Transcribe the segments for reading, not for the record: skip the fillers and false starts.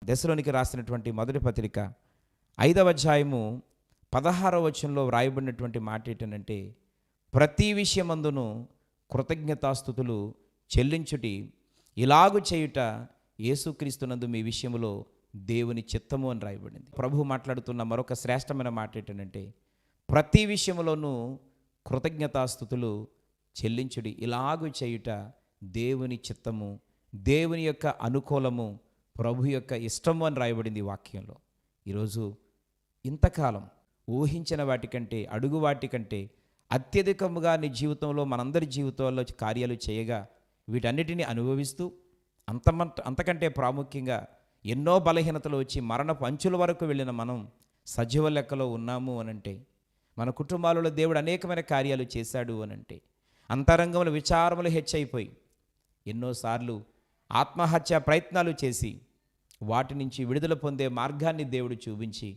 దశలోనికి రాసినటువంటి మొదటి పత్రిక 5వ అధ్యాయము 16వ వచనంలో వ్రాయబడినటువంటి మాట ఏంటంటే, ప్రతి విషయమందును కృతజ్ఞతాస్తుతులు చెల్లించుటి, ఇలాగు చేయుట యేసుక్రీస్తునందు మీ విషయములో దేవుని చిత్తము అని రాయబడింది. ప్రభువు మాట్లాడుతున్న మరొక శ్రేష్టమైన మాట ఏంటంటే, ప్రతి విషయములోనూ కృతజ్ఞతాస్తుతులు చెల్లించుడి, ఇలాగు చేయుట దేవుని చిత్తము, దేవుని యొక్క అనుకూలము, ప్రభు యొక్క ఇష్టము అని రాయబడింది ఈ వాక్యంలో. ఈరోజు ఇంతకాలం ఊహించిన వాటికంటే, అడుగు వాటికంటే అత్యధికముగా నీ జీవితంలో, మనందరి జీవితంలో కార్యాలు చేయగా వీటన్నిటిని అనుభవిస్తూ అంతకంటే ప్రాముఖ్యంగా ఎన్నో బలహీనతలు వచ్చి మరణపు అంచుల వరకు వెళ్ళిన మనం సజీవ లెక్కలో ఉన్నాము అనంటే, మన కుటుంబాలలో దేవుడు అనేకమైన కార్యాలు చేశాడు అనంటే, అంతరంగంలో విచారములు హెచ్చైపోయి ఎన్నోసార్లు ఆత్మహత్య ప్రయత్నాలు చేసి వాటి నుంచి విడుదల పొందే మార్గాన్ని దేవుడు చూపించి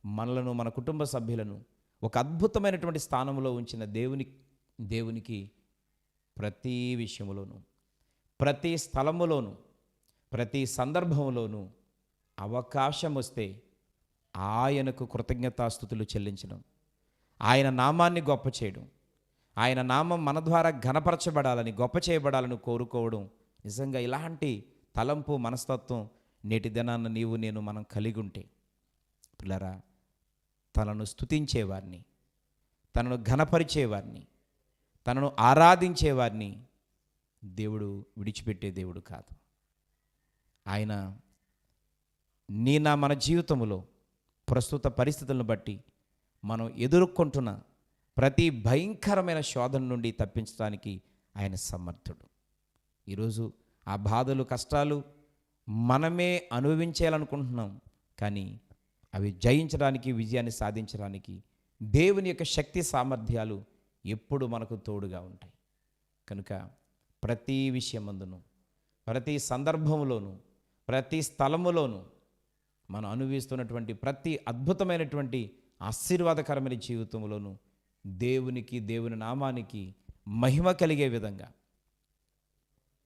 మనలను, మన కుటుంబ సభ్యులను ఒక అద్భుతమైనటువంటి స్థానంలో ఉంచిన దేవునికి ప్రతి విషయంలోనూ, ప్రతి స్థలములోనూ, ప్రతి సందర్భంలోనూ అవకాశం వస్తే ఆయనకు కృతజ్ఞతాస్తుతులు చెల్లించడం, ఆయన నామాన్ని గొప్ప చేయడం, ఆయన నామం మన ద్వారా ఘనపరచబడాలని, గొప్ప చేయబడాలని కోరుకోవడం, నిజంగా ఇలాంటి తలంపు, మనస్తత్వం నేటి దినాన్న నీవు నేను మనం కలిగి ఉంటే, పిల్లరా, తనను స్తుతించేవారిని, తనను ఘనపరిచేవారిని, తనను ఆరాధించేవారిని దేవుడు విడిచిపెట్టే దేవుడు కాదు. ఆయన మన జీవితంలో ప్రస్తుత పరిస్థితులను బట్టి మనం ఎదుర్కొంటున్న ప్రతి భయంకరమైన శోధన నుండి తప్పించడానికి ఆయన సమర్థుడు. ఈరోజు ఆ బాధలు, కష్టాలు మనమే అనుభవించాలనుకుంటున్నాం, కానీ అవి జయించడానికి, విజయాన్ని సాధించడానికి దేవుని యొక్క శక్తి సామర్థ్యాలు ఎప్పుడు మనకు తోడుగా ఉంటాయి. కనుక ప్రతి విషయమందును, ప్రతి సందర్భంలోనూ, ప్రతి స్థలములోనూ మనం అనుభవిస్తున్నటువంటి ప్రతి అద్భుతమైనటువంటి ఆశీర్వాదకరమైన జీవితంలోనూ దేవునికి, దేవుని నామానికి మహిమ కలిగే విధంగా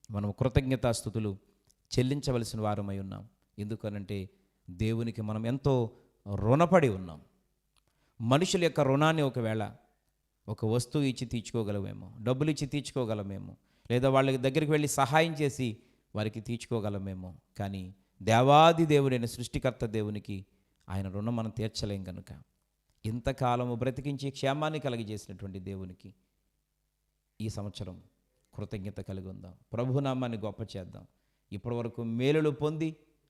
మనం కృతజ్ఞతాస్తుతులు చెల్లించవలసిన వారమై ఉన్నాం. ఎందుకనంటే దేవునికి మనం ఎంతో రుణపడి ఉన్నాం. మనుషుల యొక్క రుణాన్ని ఒకవేళ ఒక వస్తువు ఇచ్చి తీర్చుకోగలమేమో, డబ్బులు ఇచ్చి తీర్చుకోగలమేమో, లేదా వాళ్ళ దగ్గరికి వెళ్ళి సహాయం చేసి వారికి తీర్చుకోగలమేమో, కానీ దేవాది దేవుడైన సృష్టికర్త దేవునికి ఆయన రుణం మనం తీర్చలేం. కనుక ఇంతకాలము బ్రతికించి క్షేమాన్ని కలిగజేసినటువంటి దేవునికి ఈ సంవత్సరం కృతజ్ఞత కలిగి ఉందాం. ప్రభునామాన్ని గొప్ప చేద్దాం. ఇప్పటి వరకు మేలులు పొంది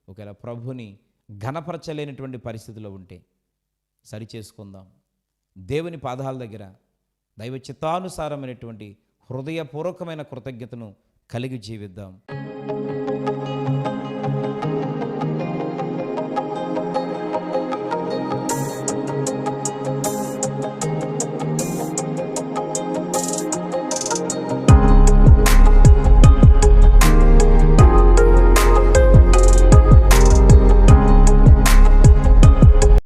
ఒకవేళ ప్రభుని ఘనపరచలేనటువంటి పరిస్థితిలో ఉంటే సరిచేసుకుందాం. దేవుని పాదాల దగ్గర దైవ చిత్తానుసారమైనటువంటి హృదయపూర్వకమైన కృతజ్ఞతను కలిగి జీవిద్దాం.